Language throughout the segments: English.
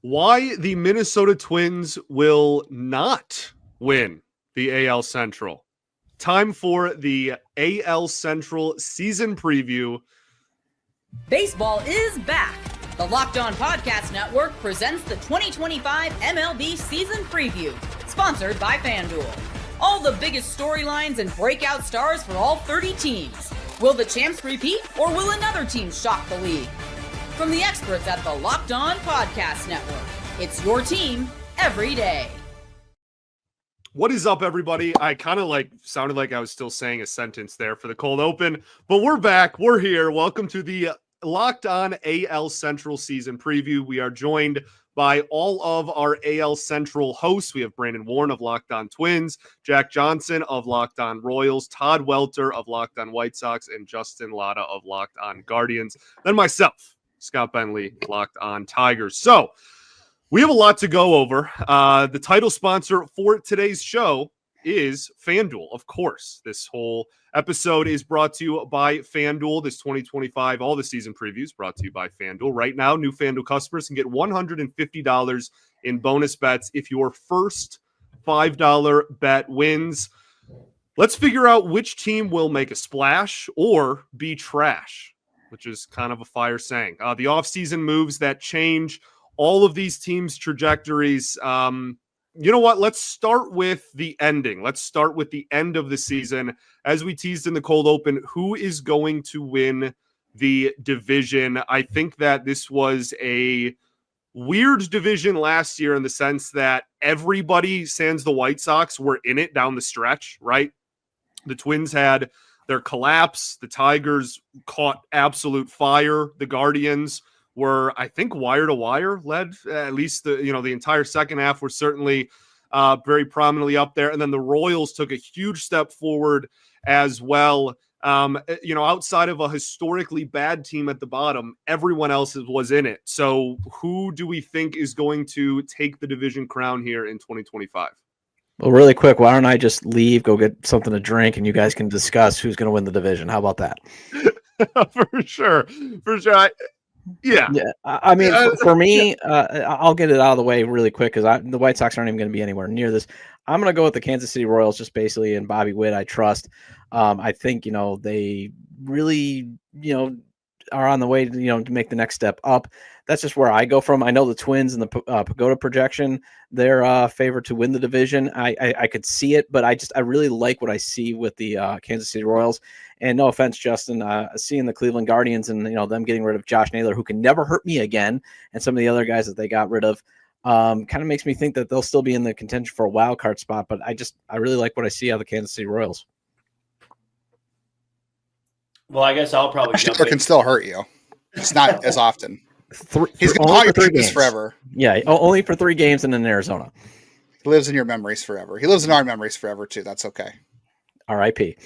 Why the Minnesota Twins will not win the AL Central. Time for the AL Central season preview. Baseball is back. The Locked On Podcast Network presents the 2025 MLB season preview, sponsored by FanDuel. All the biggest storylines and breakout stars for all 30 teams. Will the champs repeat, or will another team shock the league? From the experts at the Locked On Podcast Network, it's your team every day. What is up, everybody? I kind of sounded like I was still saying a sentence there for the cold open, but we're back. We're here. Welcome to the Locked On AL Central season preview. We are joined by all of our AL Central hosts. We have Brandon Warren of Locked On Twins, Jack Johnson of Locked On Royals, Todd Welter of Locked On White Sox, and Justin Latta of Locked On Guardians. Then myself, Scott Bentley, Locked On Tigers. So we have a lot to go over. The title sponsor for today's show is FanDuel, of course. This whole episode is brought to you by FanDuel. This 2025, all the season previews brought to you by FanDuel. Right now, new FanDuel customers can get $150 in bonus bets if your first $5 bet wins. Let's figure out which team will make a splash or be trash, which is kind of a fire saying. The offseason moves that change all of these teams' trajectories. You know what? Let's start with the ending. Let's start with the end of the season. As we teased in the cold open, who is going to win the division? I think that this was a weird division last year in the sense that everybody, sans the White Sox, were in it down the stretch, right? The Twins had their collapse. The Tigers caught absolute fire. The Guardians were, I think, wire to wire led, at least the entire second half were certainly very prominently up there. And then the Royals took a huge step forward as well. Outside of a historically bad team at the bottom, everyone else was in it. So who do we think is going to take the division crown here in 2025? Well, really quick, why don't I just leave, go get something to drink, and you guys can discuss who's going to win the division. How about that? For sure. Yeah. I mean, for me, I'll get it out of the way really quick because the White Sox aren't even going to be anywhere near this. I'm going to go with the Kansas City Royals just basically, and Bobby Witt, I trust. I think, they really, are on the way to, to make the next step up. That's just where I go from. I know the Twins and the Pagoda projection, they're favored to win the division. I could see it, but I really like what I see with the Kansas City Royals. And no offense, Justin, seeing the Cleveland Guardians and, them getting rid of Josh Naylor, who can never hurt me again, and some of the other guys that they got rid of, kind of makes me think that they'll still be in the contention for a wild card spot. But I really like what I see out of the Kansas City Royals. Well, I guess I'll probably Naylor can still hurt you. It's not as often. He's going to haunt your games forever. Yeah, only for 3 games and in Arizona. He lives in your memories forever. He lives in our memories forever, too. That's okay. R.I.P.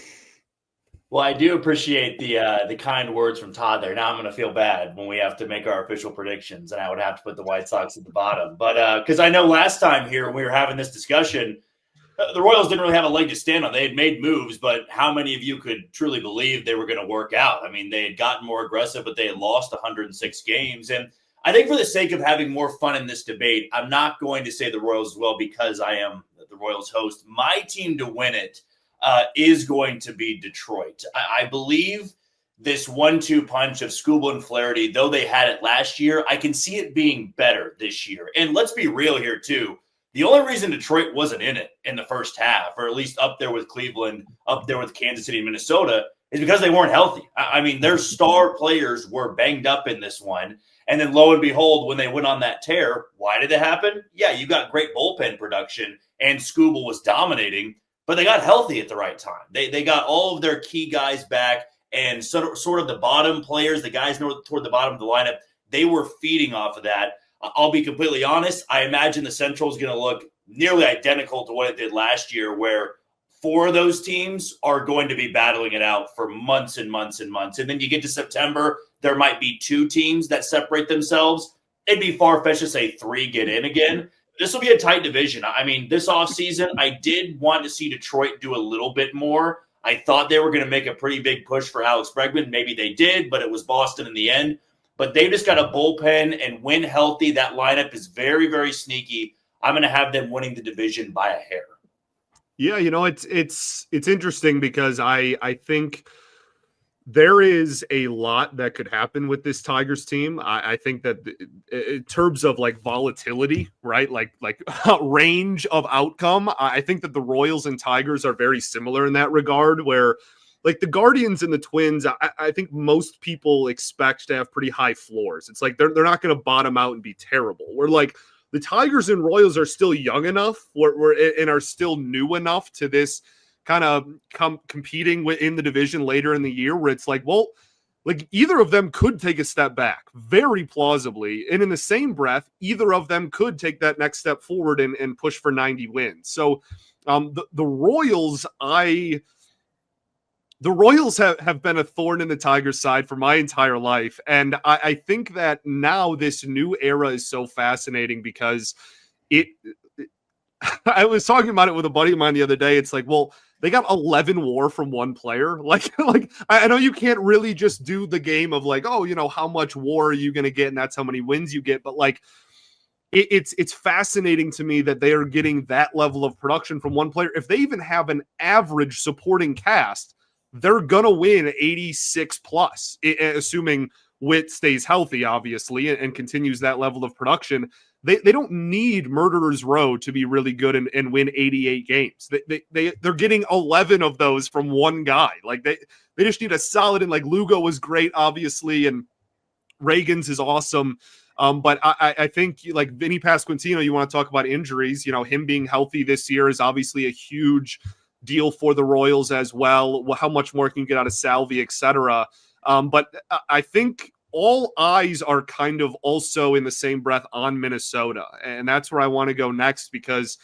Well, I do appreciate the kind words from Todd there. Now I'm going to feel bad when we have to make our official predictions, and I would have to put the White Sox at the bottom. But because I know last time here when we were having this discussion, the Royals didn't really have a leg to stand on. They had made moves, but how many of you could truly believe they were going to work out? I mean, they had gotten more aggressive, but they had lost 106 games. And I think for the sake of having more fun in this debate, I'm not going to say the Royals as well because I am the Royals host. My team to win it is going to be Detroit. I believe this 1-2 punch of Skubal and Flaherty, though they had it last year, I can see it being better this year. And let's be real here, too. The only reason Detroit wasn't in it in the first half, or at least up there with Cleveland, up there with Kansas City and Minnesota, is because they weren't healthy. I mean, their star players were banged up in this one. And then lo and behold, when they went on that tear, why did it happen? Yeah, you got great bullpen production, and Skubal was dominating, but they got healthy at the right time. They got all of their key guys back, and sort of the bottom players, the guys toward the bottom of the lineup, they were feeding off of that. I'll be completely honest. I imagine the Central is going to look nearly identical to what it did last year, where 4 of those teams are going to be battling it out for months and months and months. And then you get to September, there might be 2 teams that separate themselves. It'd be far-fetched to say 3 get in again. This will be a tight division. I mean, this offseason, I did want to see Detroit do a little bit more. I thought they were going to make a pretty big push for Alex Bregman. Maybe they did, but it was Boston in the end. but they've just got a bullpen, and when healthy, that lineup is very, very sneaky. I'm going to have them winning the division by a hair. Yeah, it's interesting because I think there is a lot that could happen with this Tigers team. I think that in terms of like volatility, right? Like range of outcome, I think that the Royals and Tigers are very similar in that regard, where like the Guardians and the Twins, I think most people expect to have pretty high floors. It's like they're not going to bottom out and be terrible. We're like the Tigers and Royals are still young enough and are still new enough to this kind of competing in the division later in the year, where it's like, well, like either of them could take a step back very plausibly. And in the same breath, either of them could take that next step forward and push for 90 wins. So the Royals, the Royals have been a thorn in the Tigers' side for my entire life. And I think that now this new era is so fascinating because I was talking about it with a buddy of mine the other day. It's like, well, they got 11 WAR from one player. Like I know you can't really just do the game of like, oh, how much WAR are you going to get? And that's how many wins you get. But like, it's fascinating to me that they are getting that level of production from one player. If they even have an average supporting cast, they're going to win 86 plus, assuming Witt stays healthy, obviously, and continues that level of production. They don't need Murderer's Row to be really good and win 88 games. They're getting 11 of those from one guy. Like they just need a solid, and like Lugo was great, obviously, and Reagan's is awesome. But I think like Vinny Pasquantino, you want to talk about injuries, him being healthy this year is obviously a huge deal for the Royals as well. How much more can you get out of Salvi, et cetera. But I think all eyes are kind of also in the same breath on Minnesota. And that's where I want to go next, because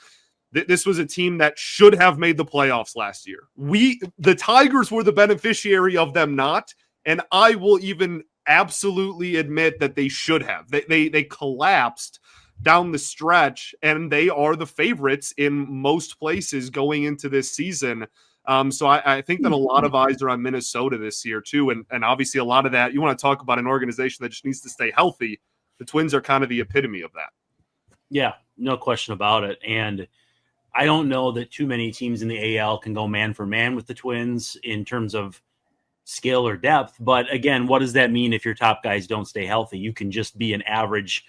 this was a team that should have made the playoffs last year. The Tigers were the beneficiary of them not, and I will even absolutely admit that they should have. They collapsed down the stretch, and they are the favorites in most places going into this season. So I think that a lot of eyes are on Minnesota this year too. And obviously a lot of that, you want to talk about an organization that just needs to stay healthy. The Twins are kind of the epitome of that. Yeah, no question about it. And I don't know that too many teams in the AL can go man for man with the Twins in terms of skill or depth. But again, what does that mean if your top guys don't stay healthy? You can just be an average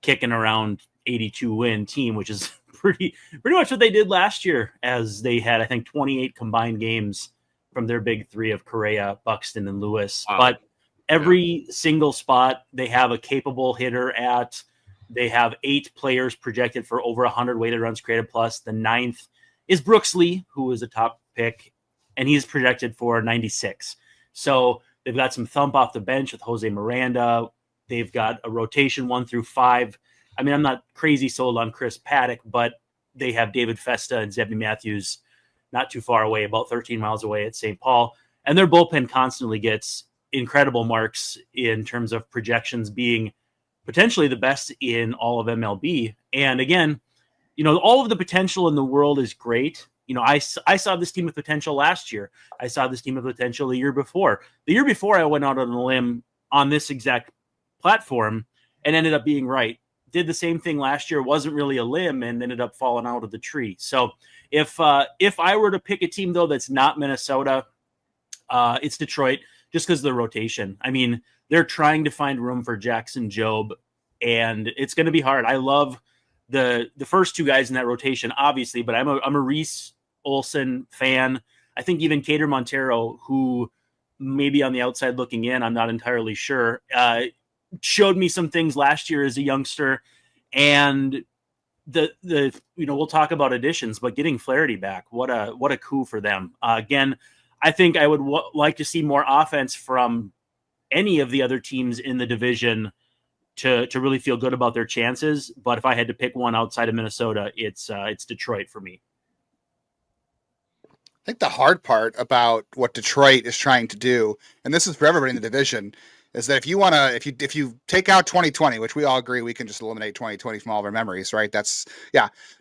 kicking around 82 win team, which is pretty much what they did last year, as they had, I think, 28 combined games from their big three of Correa, Buxton, and Lewis. But every single spot they have a capable hitter at. They have 8 players projected for over 100 weighted runs created plus. The 9th is Brooks Lee, who is a top pick, and he's projected for 96. So they've got some thump off the bench with Jose Miranda. They've got a rotation 1 through 5. I mean, I'm not crazy sold on Chris Paddock, but they have David Festa and Zebby Matthews not too far away, about 13 miles away at St. Paul. And their bullpen constantly gets incredible marks in terms of projections being potentially the best in all of MLB. And again, all of the potential in the world is great. I saw this team with potential last year. I saw this team with potential the year before. The year before, I went out on a limb on this exact platform and ended up being right. Did the same thing last year, wasn't really a limb, and ended up falling out of the tree. So if I were to pick a team, though, that's not Minnesota, it's Detroit, just because of the rotation. I mean, they're trying to find room for Jackson Jobe, and it's going to be hard. I love the first 2 guys in that rotation, obviously, but I'm a Reese Olson fan. I think even Cater Montero, who maybe on the outside looking in, I'm not entirely sure, showed me some things last year as a youngster. And we'll talk about additions, but getting Flaherty back, what a coup for them. Again, I think I would like to see more offense from any of the other teams in the division to really feel good about their chances. But if I had to pick one outside of Minnesota, it's Detroit for me. I think the hard part about what Detroit is trying to do, and this is for everybody in the division, is that if you take out 2020, which we all agree we can just eliminate 2020 from all of our memories, right?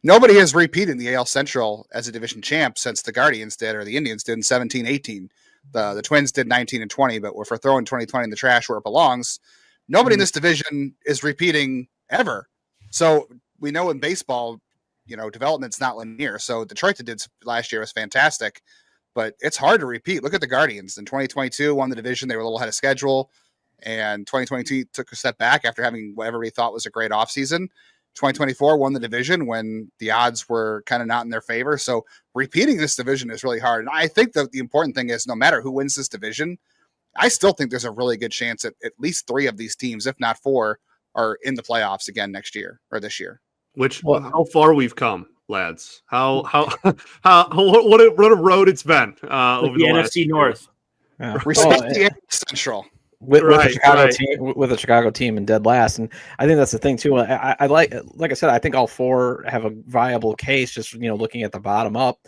Nobody has repeated the AL Central as a division champ since the Guardians did, or the Indians did in 17-18. The Twins did 19 and 20, but if we're throwing 2020 in the trash where it belongs, Nobody in this division is repeating ever. So we know in baseball, development's not linear. So Detroit did last year was fantastic, but it's hard to repeat. Look at the Guardians in 2022, won the division. They were a little ahead of schedule, and 2022 took a step back after having what everybody thought was a great offseason. 2024 won the division when the odds were kind of not in their favor. So repeating this division is really hard. And I think that the important thing is no matter who wins this division, I still think there's a really good chance that at least 3 of these teams, if not 4, are in the playoffs again next year or this year. How far we've come, lads. What a road it's been over the NFC North. Yeah. Respect the Central. With a Chicago team in dead last, and I think that's the thing too. I like I said, I think all 4 have a viable case. Just looking at the bottom up,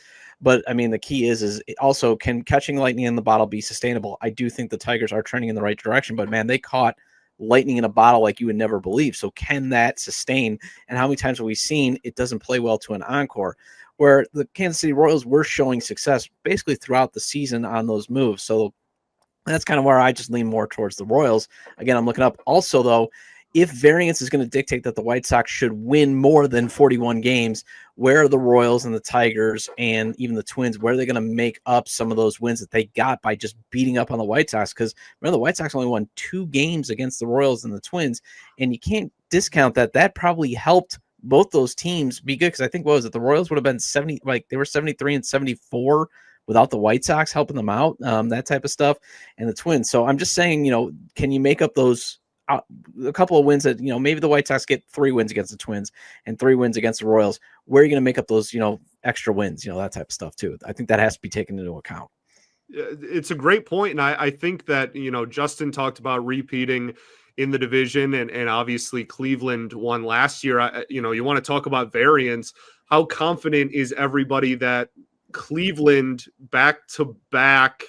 but I mean the key is also can catching lightning in the bottle be sustainable? I do think the Tigers are trending in the right direction, but man, they caught lightning in a bottle like you would never believe. So can that sustain? And how many times have we seen it doesn't play well to an encore? Where the Kansas City Royals were showing success basically throughout the season on those moves. So that's kind of where I just lean more towards the Royals. Again, I'm looking up. Also, though, if variance is going to dictate that the White Sox should win more than 41 games, where are the Royals and the Tigers and even the Twins, where are they going to make up some of those wins that they got by just beating up on the White Sox? Because remember, the White Sox only won 2 games against the Royals and the Twins, and you can't discount that. That probably helped both those teams be good, because I think, what was it? The Royals would have been 70, like they were 73 and 74 without the White Sox helping them out, that type of stuff, and the Twins. So I'm just saying, can you make up those a couple of wins that, maybe the White Sox get 3 wins against the Twins and 3 wins against the Royals? Where are you going to make up those, extra wins, that type of stuff too? I think that has to be taken into account. It's a great point. And I think that, Justin talked about repeating in the division, and obviously Cleveland won last year. You want to talk about variance. How confident is everybody that Cleveland back to back,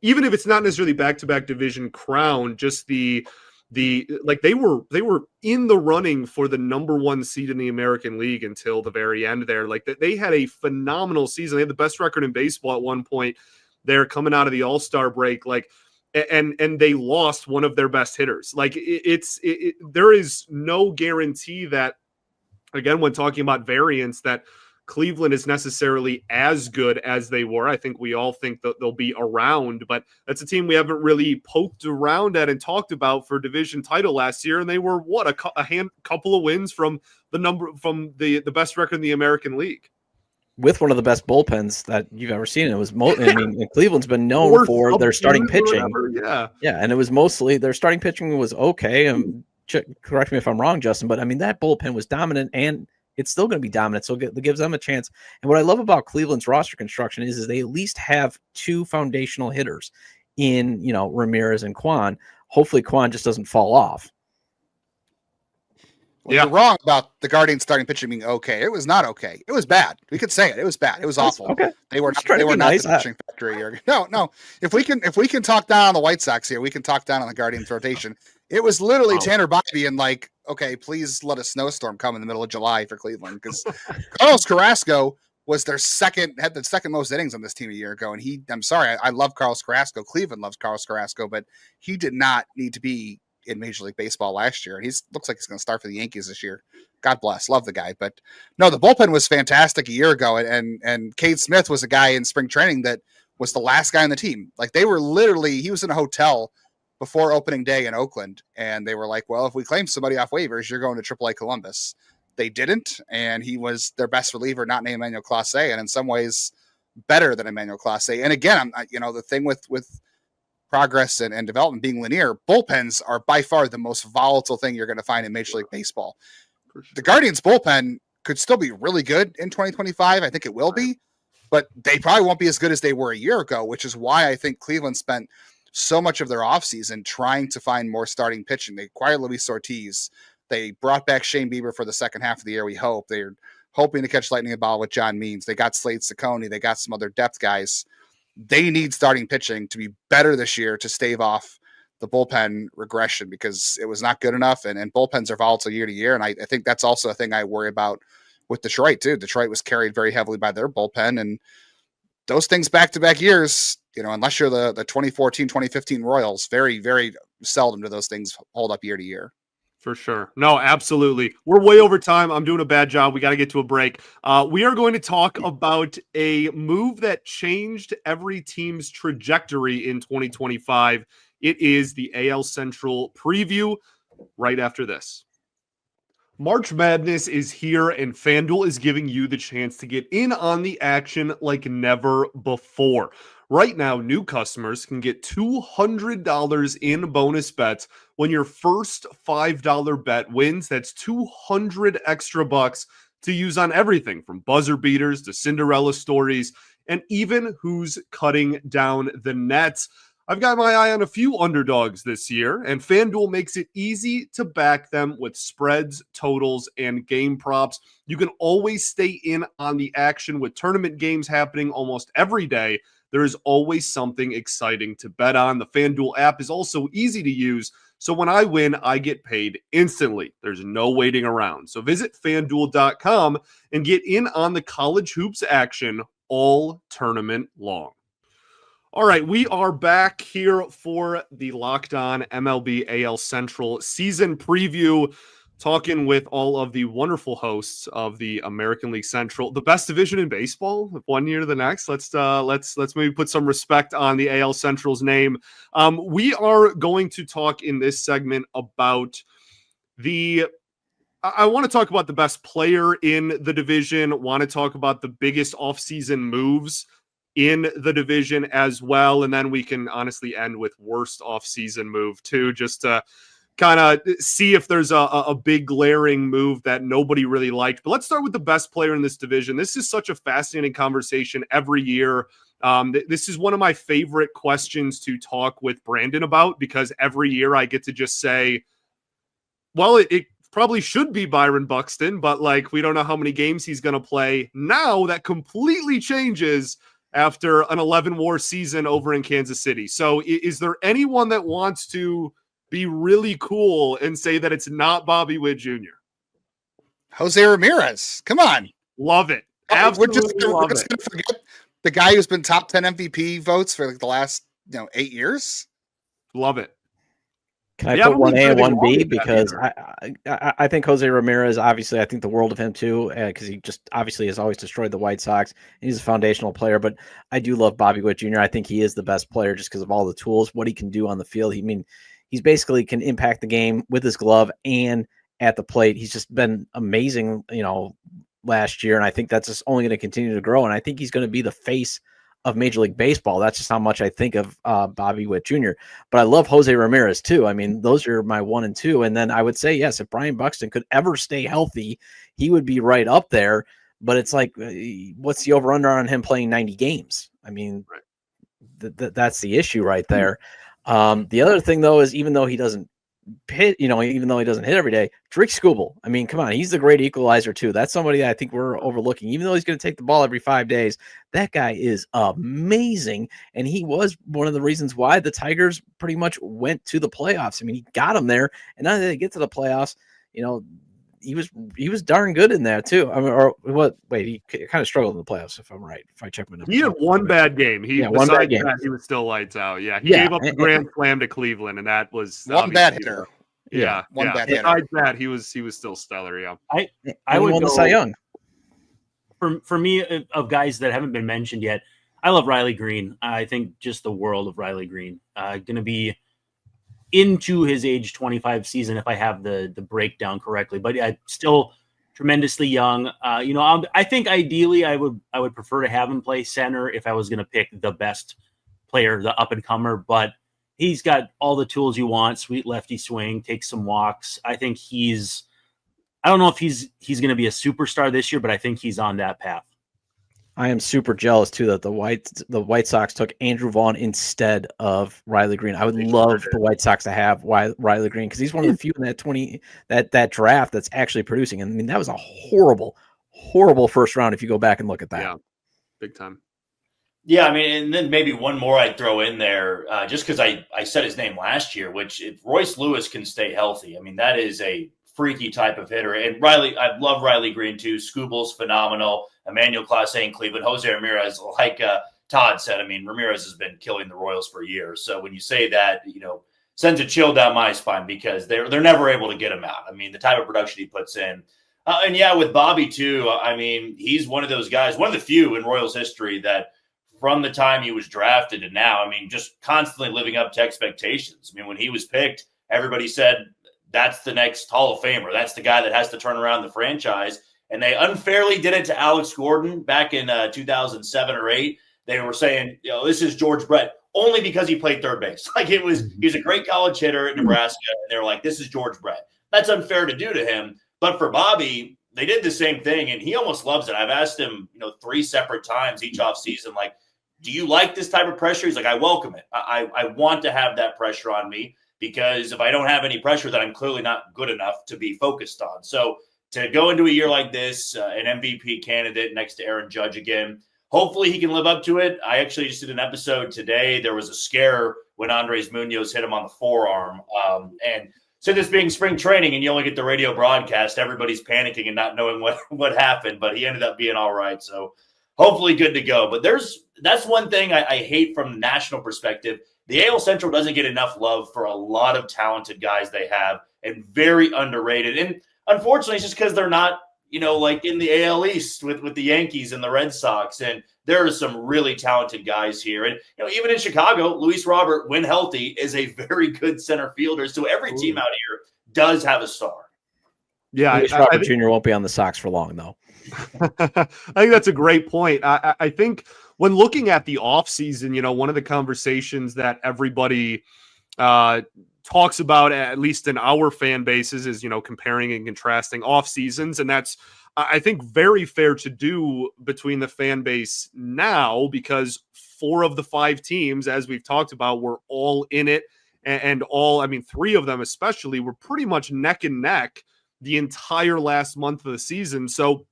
even if it's not necessarily back to back division crown, just the like they were in the running for the number 1 seed in the American League until the very end there. Like they had a phenomenal season. They had the best record in baseball at one point. They're coming out of the All-Star break, and they lost one of their best hitters. Like there is no guarantee that, again, when talking about variance, that Cleveland is necessarily as good as they were. I think we all think that they'll be around, but that's a team we haven't really poked around at and talked about for division title last year. And they were a couple of wins from the best record in the American League, with one of the best bullpens that you've ever seen. It was Cleveland's been known for their starting pitching. Yeah. And it was mostly their starting pitching was okay. And correct me if I'm wrong, Justin, but I mean, that bullpen was dominant, and it's still going to be dominant. So it gives them a chance. And what I love about Cleveland's roster construction is they at least have 2 foundational hitters in, Ramirez and Kwan. Hopefully Kwan just doesn't fall off. Well, you're wrong about the Guardians starting pitching being okay. It was not okay. It was bad. We could say it. It was bad. It was awful. Okay. They were not the pitching factory here. No. If we can talk down on the White Sox here, we can talk down on the Guardians rotation. It was literally Tanner Bybee and okay, please let a snowstorm come in the middle of July for Cleveland, because Carlos Carrasco was had the second most innings on this team a year ago. And I'm sorry, I love Carlos Carrasco. Cleveland loves Carlos Carrasco, but he did not need to be in Major League Baseball last year. And looks like he's going to start for the Yankees this year. God bless. Love the guy. But no, the bullpen was fantastic a year ago. And Cade Smith was a guy in spring training that was the last guy on the team. Like he was in a hotel before opening day in Oakland, and they were like, well, if we claim somebody off waivers, you're going to AAA Columbus. They didn't, and he was their best reliever, not named Emmanuel Clase, and in some ways better than Emmanuel Clase. And again, the thing with progress and development being linear, bullpens are by far the most volatile thing you're going to find in Major League Baseball. The Guardians bullpen could still be really good in 2025. I think it will be, but they probably won't be as good as they were a year ago, which is why I think Cleveland spent so much of their offseason trying to find more starting pitching. They acquired Luis Ortiz. They brought back Shane Bieber for the second half of the year, we hope. They're hoping to catch lightning in a bottle with John Means. They got Slade Ciccone. They got some other depth guys. They need starting pitching to be better this year to stave off the bullpen regression, because it was not good enough, and bullpens are volatile year to year. And I think that's also a thing I worry about with Detroit too. Detroit was carried very heavily by their bullpen, and those things back-to-back years, unless you're the 2014, 2015 Royals, very, very seldom do those things hold up year to year. For sure. No, absolutely. We're way over time. I'm doing a bad job. We got to get to a break. We are going to talk about a move that changed every team's trajectory in 2025. It is the AL Central preview right after this. March Madness is here, and FanDuel is giving you the chance to get in on the action like never before. Right now, new customers can get $200 in bonus bets when your first $5 bet wins. That's 200 extra bucks to use on everything from buzzer beaters to Cinderella stories and even who's cutting down the nets. I've got my eye on a few underdogs this year, and FanDuel makes it easy to back them with spreads, totals, and game props. You can always stay in on the action with tournament games happening almost every day. There is always something exciting to bet on. The FanDuel app is also easy to use, so when I win, I get paid instantly. There's no waiting around. So visit FanDuel.com and get in on the college hoops action all tournament long. All right, we are back here for the Locked On MLB AL Central season preview, talking with all of the wonderful hosts of the American League Central, the best division in baseball, one year to the next. Let's maybe put some respect on the AL Central's name. We are going to talk in this segment about I want to talk about the best player in the division, want to talk about the biggest offseason moves in the division as well. And then we can honestly end with worst offseason move too, just to kind of see if there's a big glaring move that nobody really liked. But let's start with the best player in this division. This is such a fascinating conversation every year. This is one of my favorite questions to talk with Brandon about, because every year I get to just say, well, it probably should be Byron Buxton, but we don't know how many games he's going to play. Now that completely changes after an 11-war season over in Kansas City. So is there anyone that wants to be really cool and say that it's not Bobby Witt Jr.? Jose Ramirez. Come on. Love it. Absolutely. We're just going to forget the guy who's been top 10 MVP votes for the last 8 years. Love it. Can I put 1A and 1B? Because I think Jose Ramirez, obviously, I think the world of him too, because he just obviously has always destroyed the White Sox. He's a foundational player, but I do love Bobby Witt Jr. I think he is the best player just because of all the tools, what he can do on the field. He's basically can impact the game with his glove and at the plate. He's just been amazing, last year, and I think that's just only going to continue to grow. And I think he's going to be the face of Major League Baseball. That's just how much I think of Bobby Witt Jr. But I love Jose Ramirez too. Those are my 1 and 2. And then I would say, yes, if Brian Buxton could ever stay healthy, he would be right up there. But it's what's the over-under on him playing 90 games? That's the issue right there. The other thing, though, is even though he doesn't hit, every day, Tarik Skubal. Come on, he's the great equalizer too. That's somebody that I think we're overlooking. Even though he's going to take the ball every 5 days, that guy is amazing, and he was one of the reasons why the Tigers pretty much went to the playoffs. He got them there, and now that they get to the playoffs, he was darn good in there too. He kind of struggled in the playoffs, if I'm right. If I check my numbers, he had one bad game. One bad game. He was still lights out. Yeah, he gave up the grand slam to Cleveland, and that was one bad hitter. Yeah, one bad hitter. Besides that, he was still stellar. Yeah, I would won go the Cy Young. For me, of guys that haven't been mentioned yet. I love Riley Green. I think just the world of Riley Green. Going to be into his age 25 season, if I have the breakdown correctly, but still tremendously young. I think ideally I would prefer to have him play center if I was going to pick the best player, the up and comer, but he's got all the tools you want. Sweet lefty swing, takes some walks. I think I don't know if he's going to be a superstar this year, but I think he's on that path. I am super jealous too that the White Sox took Andrew Vaughn instead of Riley Green. I would love the White Sox to have Riley Green because he's one of the few in that draft that's actually producing. That was a horrible first round if you go back and look at that. Yeah, big time. Yeah, and then maybe one more I'd throw in there just because I said his name last year, which if Royce Lewis can stay healthy, that is a freaky type of hitter. And I love Riley Green too. Skubal's phenomenal. Emmanuel Clase in Cleveland. Jose Ramirez, Todd said, I mean, Ramirez has been killing the Royals for years. So when you say that, sends a chill down my spine because they're never able to get him out. I mean, the type of production he puts in. And yeah, with Bobby too, I mean, he's one of those guys, one of the few in Royals history that from the time he was drafted to now, I mean, just constantly living up to expectations. I mean, when he was picked, everybody said that's the next Hall of Famer. That's the guy that has to turn around the franchise. And they unfairly did it to Alex Gordon back in 2007 or 8. They were saying, this is George Brett only because he played third base. Like he was a great college hitter at Nebraska. And they were like, this is George Brett. That's unfair to do to him. But for Bobby, they did the same thing. And he almost loves it. I've asked him, 3 separate times each offseason, like, do you like this type of pressure? He's like, I welcome it. I want to have that pressure on me because if I don't have any pressure, then I'm clearly not good enough to be focused on. So to go into a year like this, an MVP candidate next to Aaron Judge again, hopefully he can live up to it. I actually just did an episode today. There was a scare when Andres Munoz hit him on the forearm. And so this being spring training and you only get the radio broadcast, everybody's panicking and not knowing what happened, but he ended up being all right. So hopefully good to go. But that's one thing I hate from the national perspective. The AL Central doesn't get enough love for a lot of talented guys they have and very underrated. And unfortunately, it's just because they're not, like in the AL East with the Yankees and the Red Sox. And there are some really talented guys here. And, even in Chicago, Luis Robert, when healthy, is a very good center fielder. So every team out here does have a star. Yeah. Luis Robert Jr. won't be on the Sox for long, though. I think that's a great point. I think when looking at the offseason, one of the conversations that everybody talks about, at least in our fan bases, is, comparing and contrasting off seasons. And that's, I think, very fair to do between the fan base now, because 4 of the 5 teams, as we've talked about, were all in it. And 3 of them especially were pretty much neck and neck the entire last month of the season. So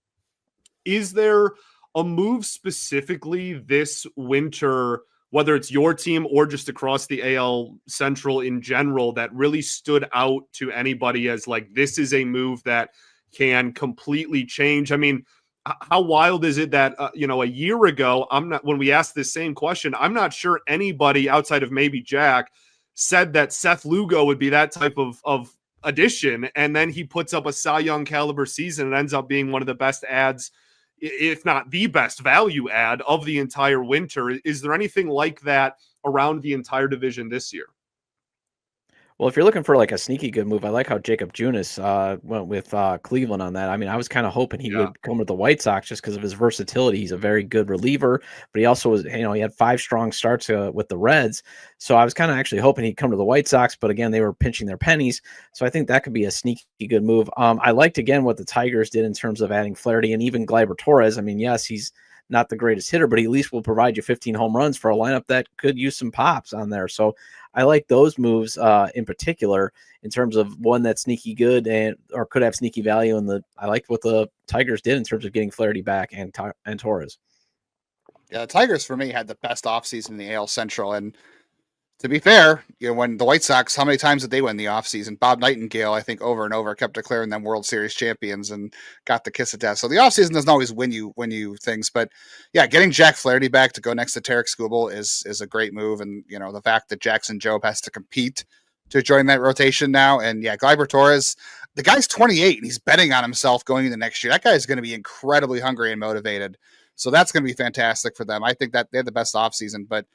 is there a move specifically this winter, whether it's your team or just across the AL Central in general, that really stood out to anybody as like, this is a move that can completely change? I mean, how wild is it that, a year ago, when we asked this same question, I'm not sure anybody outside of maybe Jack said that Seth Lugo would be that type of addition. And then he puts up a Cy Young caliber season and ends up being one of the best ads, if not the best value add of the entire winter. Is there anything like that around the entire division this year? Well, if you're looking for like a sneaky good move, I like how Jacob Junis went with Cleveland on that. I mean, I was kind of hoping he would come with the White Sox just because of his versatility. He's a very good reliever, but he also was, he had 5 strong starts with the Reds. So I was kind of actually hoping he'd come to the White Sox, but again, they were pinching their pennies. So I think that could be a sneaky good move. I liked, again, what the Tigers did in terms of adding Flaherty and even Gleyber Torres. I mean, yes, he's not the greatest hitter, but he at least will provide you 15 home runs for a lineup that could use some pops on there. So I like those moves in particular in terms of one that's sneaky good or could have sneaky value. And I liked what the Tigers did in terms of getting Flaherty back and Torres. Yeah, the Tigers for me had the best offseason in the AL Central. And to be fair, when the White Sox, how many times did they win the offseason? Bob Nightingale, I think, over and over kept declaring them World Series champions and got the kiss of death. So the offseason doesn't always win you things. But yeah, getting Jack Flaherty back to go next to Tarik Skubal is a great move. And the fact that Jackson Jobe has to compete to join that rotation now. And yeah, Gleyber Torres, the guy's 28 and he's betting on himself going into next year. That guy is going to be incredibly hungry and motivated. So that's going to be fantastic for them. I think that they had the best offseason, but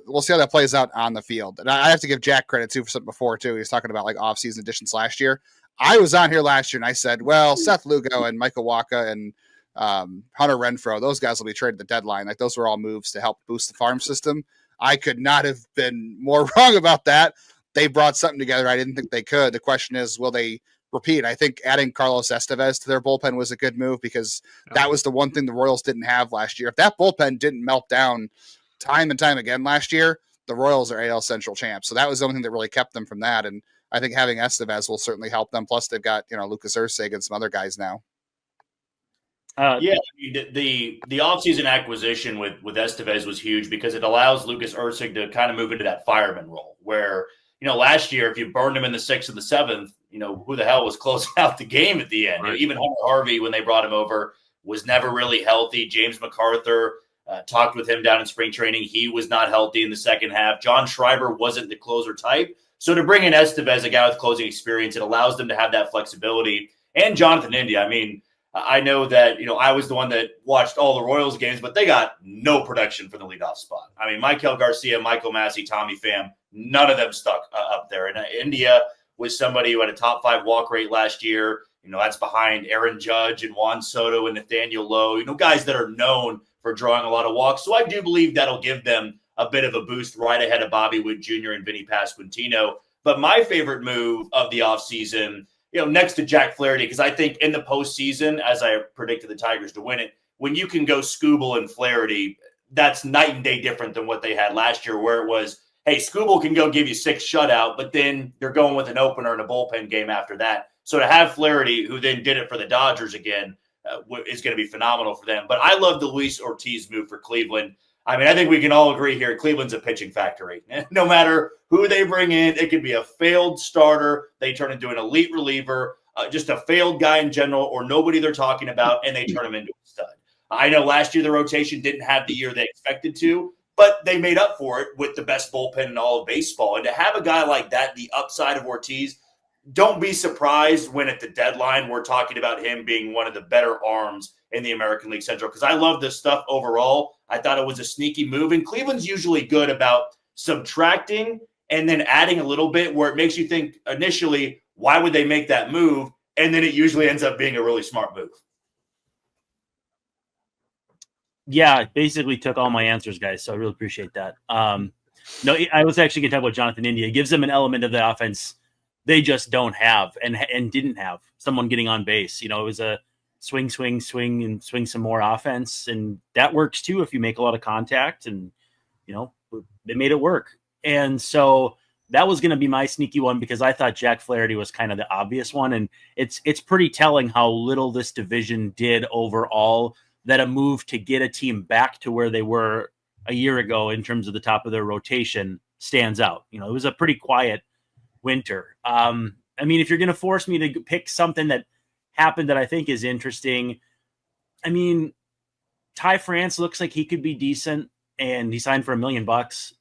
we'll see how that plays out on the field. And I have to give Jack credit too for something before too. He was talking about like off-season additions last year. I was on here last year and I said, well, Seth Lugo and Michael Wacha and Hunter Renfroe, those guys will be traded at the deadline. Like those were all moves to help boost the farm system. I could not have been more wrong about that. They brought something together I didn't think they could. The question is, will they repeat? I think adding Carlos Estevez to their bullpen was a good move because that was the one thing the Royals didn't have last year. If that bullpen didn't melt down time and time again last year, the Royals are AL Central champs. So that was the only thing that really kept them from that. And I think having Estevez will certainly help them. Plus they've got, Lucas Erceg and some other guys now. The offseason acquisition with Estevez was huge because it allows Lucas Erceg to kind of move into that fireman role where, last year, if you burned him in the 6th or the 7th, who the hell was closing out the game at the end? Right. Even Hunter Harvey, when they brought him over, was never really healthy. James MacArthur, Talked with him down in spring training. He was not healthy in the second half. John Schreiber wasn't the closer type. So to bring in Estevez, a guy with closing experience, it allows them to have that flexibility. And Jonathan India, I mean, I know that, I was the one that watched all the Royals games, but they got no production for the leadoff spot. I mean, Maikel Garcia, Michael Massey, Tommy Pham, none of them stuck up there. And India was somebody who had a top 5 walk rate last year. That's behind Aaron Judge and Juan Soto and Nathaniel Lowe, guys that are known for drawing a lot of walks. So I do believe that'll give them a bit of a boost right ahead of Bobby Witt Jr. and Vinny Pasquantino. But my favorite move of the offseason, next to Jack Flaherty, because I think in the postseason, as I predicted the Tigers to win it, when you can go Skubal and Flaherty, that's night and day different than what they had last year, where it was, hey, Skubal can go give you 6 shutout, but then you're going with an opener and a bullpen game after that. So to have Flaherty, who then did it for the Dodgers again, is going to be phenomenal for them. But I love the Luis Ortiz move for Cleveland. I mean, I think we can all agree here, Cleveland's a pitching factory. No matter who they bring in, it could be a failed starter. They turn into an elite reliever, just a failed guy in general, or nobody they're talking about, and they turn him into a stud. I know last year the rotation didn't have the year they expected to, but they made up for it with the best bullpen in all of baseball. And to have a guy like that, the upside of Ortiz, don't be surprised when at the deadline we're talking about him being one of the better arms in the American League Central, because I love this stuff overall. I thought it was a sneaky move, and Cleveland's usually good about subtracting and then adding a little bit where it makes you think initially, why would they make that move? And then it usually ends up being a really smart move. Yeah, it basically took all my answers, guys. So I really appreciate that. No, I was actually going to talk about Jonathan India. It gives them an element of the offense they just don't have and didn't have. Someone getting on base. It was a swing, and swing some more offense. And that works too if you make a lot of contact, and, they made it work. And so that was going to be my sneaky one, because I thought Jack Flaherty was kind of the obvious one. And it's pretty telling how little this division did overall, that a move to get a team back to where they were a year ago in terms of the top of their rotation stands out. It was a pretty quiet winter. I mean, if you're going to force me to pick something that happened that I think is interesting, I mean, Ty France looks like he could be decent, and he signed for $1 million,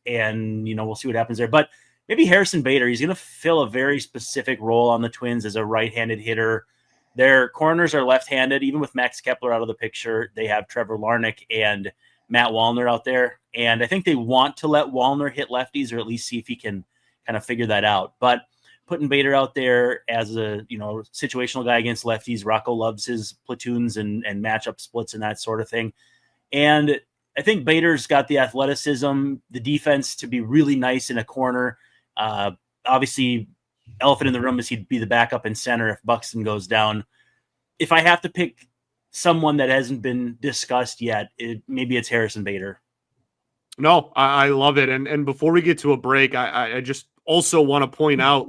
and, we'll see what happens there. But maybe Harrison Bader, he's going to fill a very specific role on the Twins as a right-handed hitter. Their corners are left-handed. Even with Max Kepler out of the picture, they have Trevor Larnach and Matt Wallner out there. And I think they want to let Wallner hit lefties, or at least see if he can kind of figure that out. But putting Bader out there as a, situational guy against lefties, Rocco loves his platoons and matchup splits and that sort of thing. And I think Bader's got the athleticism, the defense to be really nice in a corner. Obviously, elephant in the room is he'd be the backup in center if Buxton goes down. If I have to pick someone that hasn't been discussed yet, maybe it's Harrison Bader. No, I love it. And before we get to a break, I just also want to point out,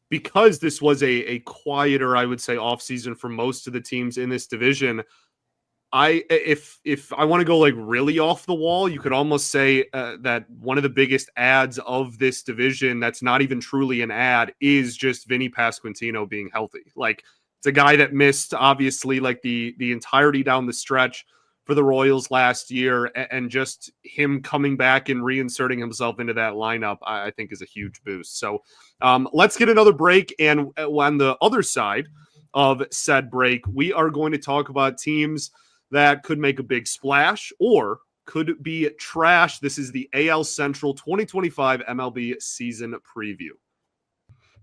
because this was a quieter, I would say, offseason for most of the teams in this division, if I want to go really off the wall, you could almost say that one of the biggest ads of this division that's not even truly an ad is just Vinny Pasquantino being healthy. It's a guy that missed, obviously, the entirety down the stretch for the Royals last year, and just him coming back and reinserting himself into that lineup, I think is a huge boost. So let's get another break. And on the other side of said break, we are going to talk about teams that could make a big splash or could be trash. This is the AL Central 2025 MLB season preview.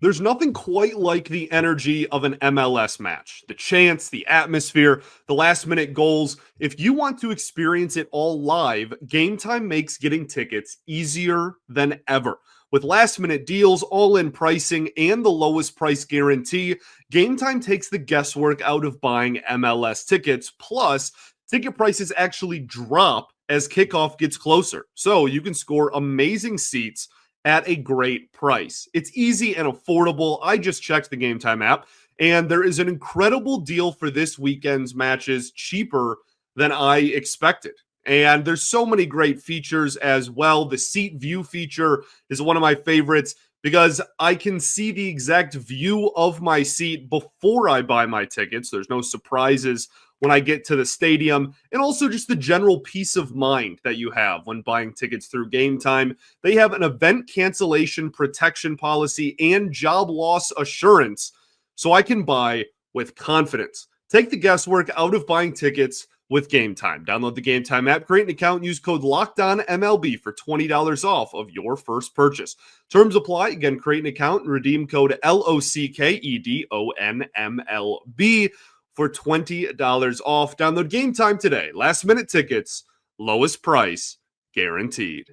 There's nothing quite like the energy of an MLS match. The chants, the atmosphere, the last-minute goals. If you want to experience it all live, Gametime makes getting tickets easier than ever. With last-minute deals, all-in pricing, and the lowest price guarantee, Gametime takes the guesswork out of buying MLS tickets. Plus, ticket prices actually drop as kickoff gets closer, so you can score amazing seats at a great price. It's easy and affordable. I just checked the Gametime app, and there is an incredible deal for this weekend's matches, cheaper than I expected. And there's so many great features as well. The seat view feature is one of my favorites. because I can see the exact view of my seat before I buy my tickets. There's no surprises when I get to the stadium, and also just the general peace of mind that you have when buying tickets through Gametime. They have an event cancellation protection policy and job loss assurance, so I can buy with confidence. Take the guesswork out of buying tickets with Gametime. Download the Gametime app, create an account, and use code LOCKEDONMLB for $20 off of your first purchase. Terms apply. Again, create an account and redeem code LOCKEDONMLB for $20 off. Download Gametime today. Last minute tickets, lowest price guaranteed.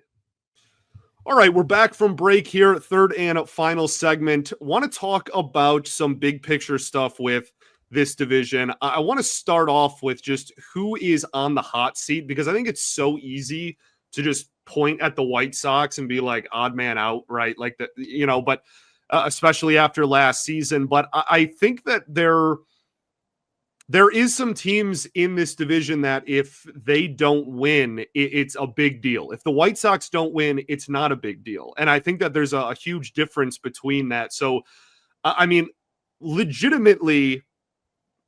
All right, we're back from break here. Third and final segment. Want to talk about some big picture stuff with this division. I want to start off with just who is on the hot seat, because I think it's so easy to just point at the White Sox and be like odd man out, right? Like that, but especially after last season. But I think that there is some teams in this division that if they don't win, it's a big deal. If the White Sox don't win, it's not a big deal. And I think that there's a huge difference between that. So, I mean, legitimately,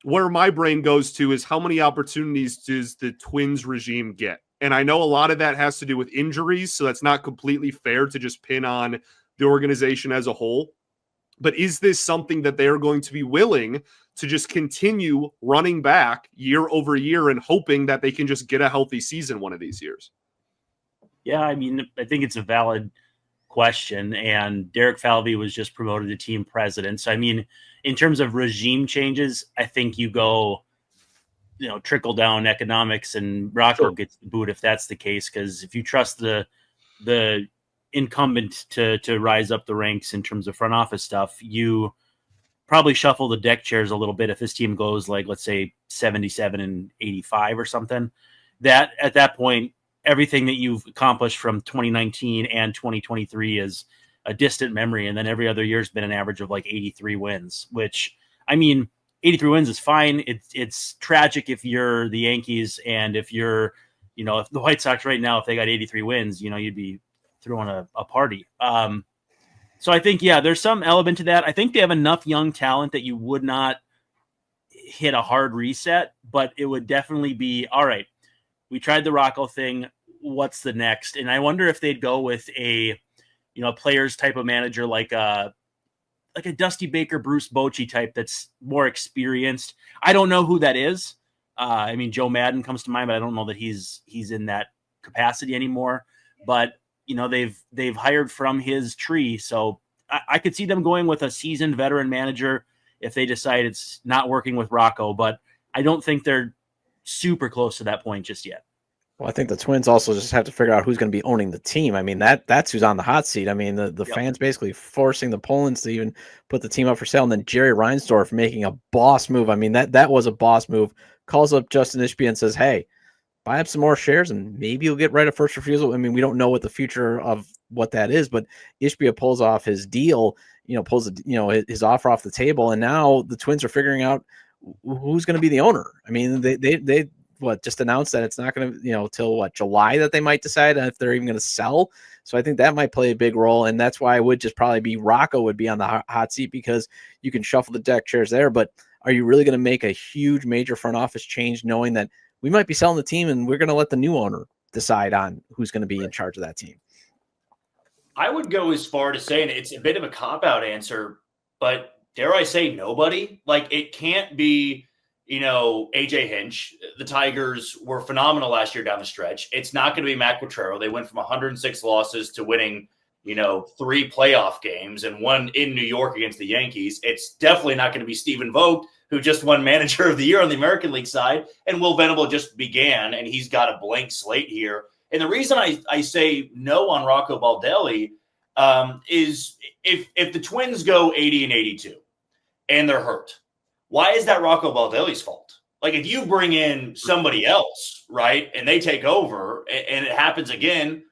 where my brain goes to is how many opportunities does the Twins regime get? And I know a lot of that has to do with injuries, so that's not completely fair to just pin on the organization as a whole. But is this something that they are going to be willing to just continue running back year over year and hoping that they can just get a healthy season one of these years? Yeah, I mean, I think it's a valid question. And Derek Falvey was just promoted to team president. So, I mean, in terms of regime changes, I think you go, trickle down economics, and Rocco gets the boot if that's the case. Because if you trust the incumbent to rise up the ranks in terms of front office stuff, you probably shuffle the deck chairs a little bit if this team goes like, let's say 77-85 or something. That at that point, everything that you've accomplished from 2019 and 2023 is a distant memory. And then every other year has been an average of like 83 wins, which, I mean, 83 wins is fine. It's tragic if you're the Yankees, and if you're, if the White Sox right now, if they got 83 wins, you'd be throwing a party. So I think, there's some element to that. I think they have enough young talent that you would not hit a hard reset, but it would definitely be, all right, we tried the Rocco thing. What's the next? And I wonder if they'd go with a, players type of manager, like a Dusty Baker, Bruce Bochy type that's more experienced. I don't know who that is. I mean, Joe Madden comes to mind, but I don't know that he's in that capacity anymore. But they've hired from his tree, so I could see them going with a seasoned veteran manager if they decide it's not working with Rocco. But I don't think they're super close to that point just yet. Well, I think the Twins also just have to figure out who's going to be owning the team. I mean, that's who's on the hot seat. I mean, the fans basically forcing the Polans to even put the team up for sale, and then Jerry Reinsdorf making a boss move. I mean, that was a boss move. Calls up Justin Ishbia and says, hey, buy up some more shares and maybe you'll get right of first refusal. I mean, we don't know what the future of what that is, but Ishbia pulls off his deal, pulls his offer off the table, and now the Twins are figuring out who's going to be the owner. I mean, they just announced that it's not going to, till July that they might decide if they're even going to sell. So I think that might play a big role. And that's why I would just probably be Rocco would be on the hot seat, because you can shuffle the deck chairs there. But are you really going to make a huge major front office change knowing that we might be selling the team and we're going to let the new owner decide on who's going to be in charge of that team? I would go as far to saying it's a bit of a cop-out answer, but dare I say nobody? Like, it can't be, AJ Hinch. The Tigers were phenomenal last year down the stretch. It's not going to be Matt Quatraro. They went from 106 losses to winning, 3 playoff games and one in New York against the Yankees. It's definitely not going to be Stephen Vogt, who just won Manager of the Year on the American League side, and Will Venable just began, and he's got a blank slate here. And the reason I say no on Rocco Baldelli is if the Twins go 80-82 and they're hurt, why is that Rocco Baldelli's fault? Like, if you bring in somebody else, right, and they take over and it happens again,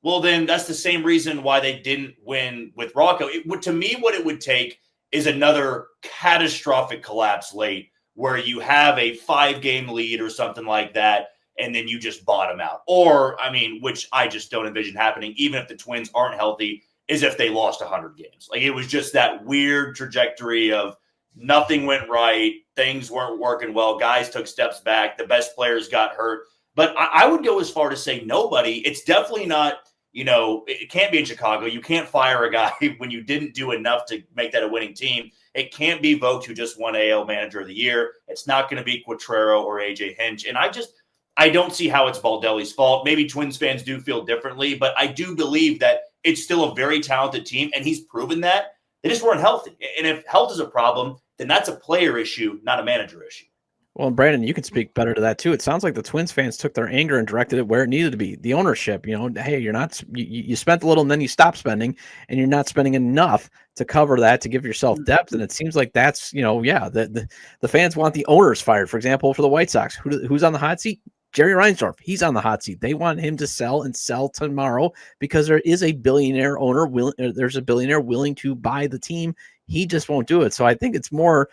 well, then that's the same reason why they didn't win with Rocco. To me, what it would take is another catastrophic collapse late where you have a 5-game lead or something like that, and then you just bottom out. Or, I mean, which I just don't envision happening, even if the Twins aren't healthy is if they lost 100 games. Like, it was just that weird trajectory of nothing went right. Things weren't working well. Guys took steps back. The best players got hurt. But I would go as far to say nobody. It's definitely not, it can't be in Chicago. You can't fire a guy when you didn't do enough to make that a winning team. It can't be Vogt, who just won AL Manager of the Year. It's not going to be Quatrero or AJ Hinch. And I don't see how it's Baldelli's fault. Maybe Twins fans do feel differently, but I do believe that it's still a very talented team, and he's proven that. They just weren't healthy. And if health is a problem, then that's a player issue, not a manager issue. Well, Brandon, you can speak better to that too. It sounds like the Twins fans took their anger and directed it where it needed to be. The ownership, hey, you're not, you spent a little and then you stopped spending, and you're not spending enough to cover that, to give yourself depth. And it seems like that's, the fans want the owners fired. For example, for the White Sox, who's on the hot seat? Jerry Reinsdorf. He's on the hot seat. They want him to sell and sell tomorrow because there is a billionaire owner. There's a billionaire willing to buy the team. He just won't do it. So I think it's more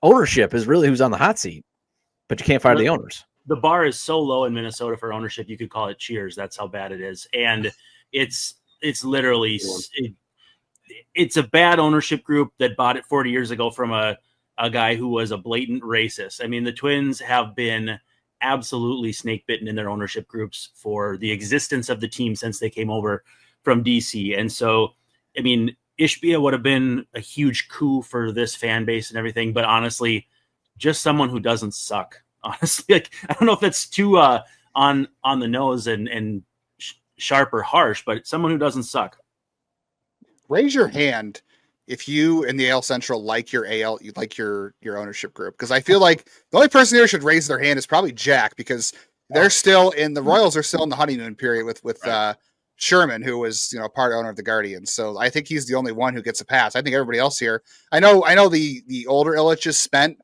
ownership is really who's on the hot seat, but you can't fire the owners. The bar is so low in Minnesota for ownership, you could call it Cheers. That's how bad it is. And it's literally, it's a bad ownership group that bought it 40 years ago from a guy who was a blatant racist. I mean, the Twins have been absolutely snake bitten in their ownership groups for the existence of the team since they came over from DC. And so, I mean, Ishbia would have been a huge coup for this fan base and everything, but honestly, just someone who doesn't suck. Honestly, I don't know if that's too on the nose and sharp or harsh, but someone who doesn't suck. Raise your hand if you in the AL Central like your AL, you like your ownership group, because I feel like the only person here should raise their hand is probably Jack, because they're still in the Royals are still in the honeymoon period with Sherman, who was part owner of the Guardians. So I think he's the only one who gets a pass. I think everybody else here. I know the older Illich is spent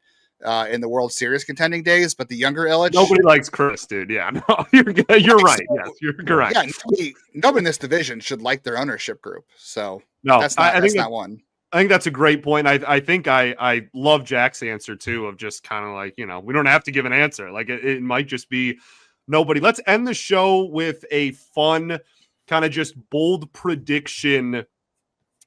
in the World Series contending days, but the younger Illich, nobody likes Chris, dude. Yeah, no, you're right. Yes, you're correct. Yeah, nobody in this division should like their ownership group. So no, that's not one. I think that's a great point. I think I love Jack's answer too, of just kind of like, we don't have to give an answer. Like it might just be nobody. Let's end the show with a fun kind of just bold prediction.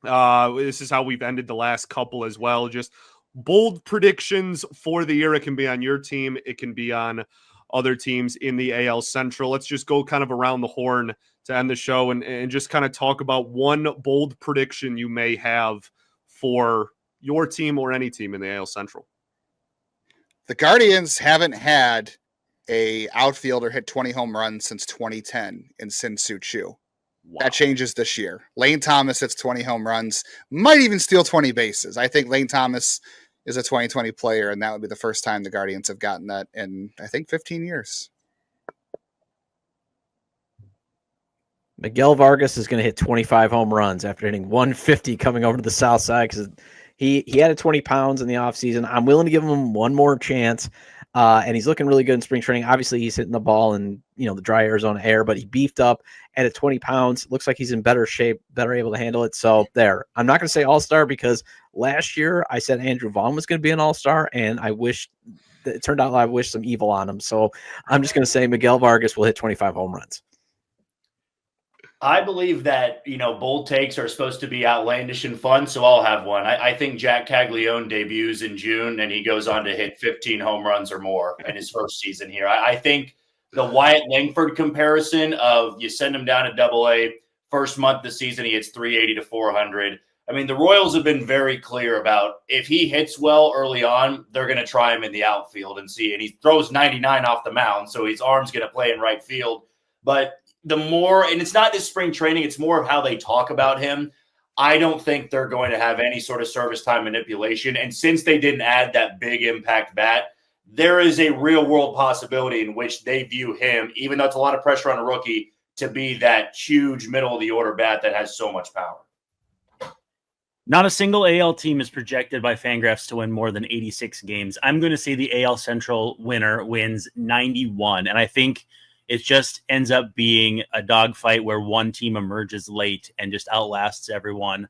This is how we've ended the last couple as well. Just bold predictions for the year. It can be on your team. It can be on other teams in the AL Central. Let's just go kind of around the horn to end the show and just kind of talk about one bold prediction you may have for your team or any team in the AL Central. The Guardians haven't had a outfielder hit 20 home runs since 2010 in Sin-Soo Choo. Wow. That changes this year. Lane Thomas hits 20 home runs, might even steal 20 bases. I think Lane Thomas is a 2020 player, and that would be the first time the Guardians have gotten that in, I think, 15 years. Miguel Vargas is going to hit 25 home runs after hitting 150 coming over to the South Side, because he added 20 pounds in the offseason. I'm willing to give him one more chance, and he's looking really good in spring training. Obviously, he's hitting the ball in the dry Arizona air, but he beefed up, added 20 pounds. Looks like he's in better shape, better able to handle it. So there. I'm not going to say all-star, because last year I said Andrew Vaughn was going to be an all-star, and it turned out I wished some evil on him. So I'm just going to say Miguel Vargas will hit 25 home runs. I believe that, bold takes are supposed to be outlandish and fun, so I'll have one. I think Jack Caglione debuts in June, and he goes on to hit 15 home runs or more in his first season here. I think the Wyatt Langford comparison of you send him down to Double-A, first month of the season, he hits 380 to 400. I mean, the Royals have been very clear about if he hits well early on, they're going to try him in the outfield and see. And he throws 99 off the mound, so his arm's going to play in right field. But the more, and it's not just spring training, it's more of how they talk about him. I don't think they're going to have any sort of service time manipulation. And since they didn't add that big impact bat, there is a real world possibility in which they view him, even though it's a lot of pressure on a rookie, to be that huge middle of the order bat that has so much power. Not a single AL team is projected by Fangraphs to win more than 86 games. I'm going to say the AL Central winner wins 91. And I think it just ends up being a dogfight where one team emerges late and just outlasts everyone.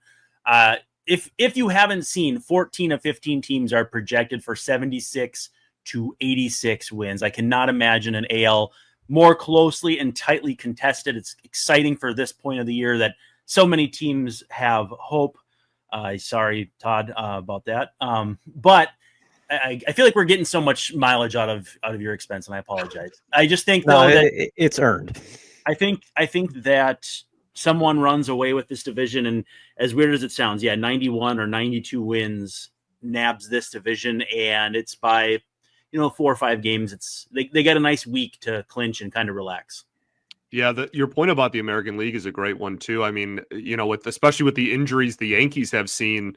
If you haven't seen, 14 of 15 teams are projected for 76 to 86 wins. I cannot imagine an AL more closely and tightly contested. It's exciting for this point of the year that so many teams have hope. Sorry, Todd, about that. But I feel like we're getting so much mileage out of your expense, and I apologize. I just think though that it's earned. I think that someone runs away with this division, and as weird as it sounds, 91 or 92 wins nabs this division, and it's by 4 or 5 games. It's they get a nice week to clinch and kind of relax. Yeah, your point about the American League is a great one too. I mean, especially with the injuries the Yankees have seen,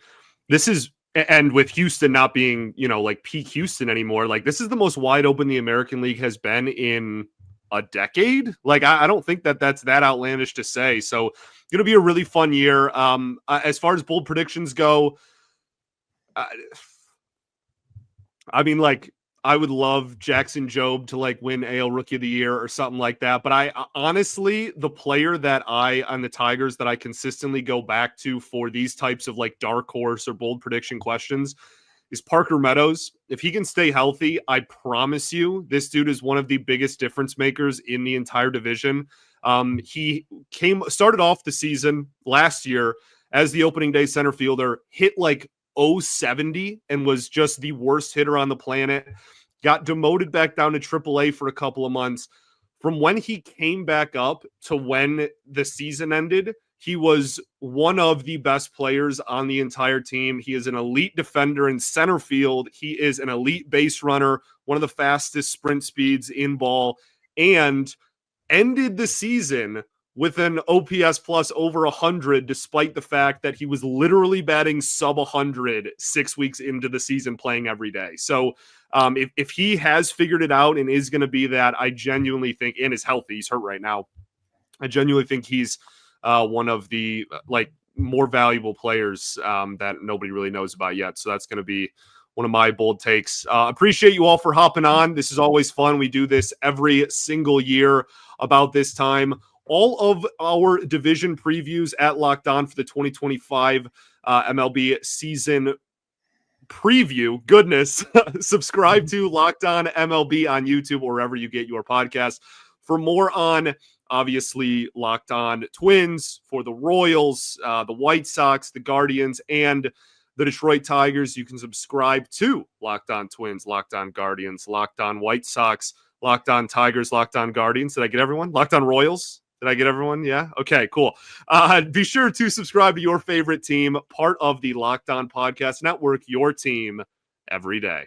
and with Houston not being, like peak Houston anymore, like this is the most wide open the American League has been in a decade. Like I don't think that's that outlandish to say. So it's going to be a really fun year. As far as bold predictions go, I mean, like, I would love Jackson Jobe to like win AL Rookie of the Year or something like that. But I honestly, the player that on the Tigers that I consistently go back to for these types of like dark horse or bold prediction questions is Parker Meadows. If he can stay healthy, I promise you, this dude is one of the biggest difference makers in the entire division. He started off the season last year as the opening day center fielder, hit like 070 and was just the worst hitter on the planet. Got demoted back down to AAA for a couple of months. From when he came back up to when the season ended, he was one of the best players on the entire team. He is an elite defender in center field. He is an elite base runner, one of the fastest sprint speeds in ball, and ended the season with an OPS plus over 100, despite the fact that he was literally batting sub 100 6 weeks into the season playing every day. So if he has figured it out and is going to be that, I genuinely think, and is healthy, he's hurt right now, I genuinely think he's one of the more valuable players that nobody really knows about yet. So that's going to be one of my bold takes. Appreciate you all for hopping on. This is always fun. We do this every single year about this time. All of our division previews at Locked On for the 2025 MLB season preview. Goodness. Subscribe to Locked On MLB on YouTube or wherever you get your podcasts for more on, obviously, Locked On Twins, for the Royals, the White Sox, the Guardians, and the Detroit Tigers. You can subscribe to Locked On Twins, Locked On Guardians, Locked On White Sox, Locked On Tigers, Locked On Guardians. Did I get everyone? Locked On Royals? Did I get everyone? Yeah? Okay, cool. Be sure to subscribe to your favorite team, part of the Locked On Podcast Network, your team every day.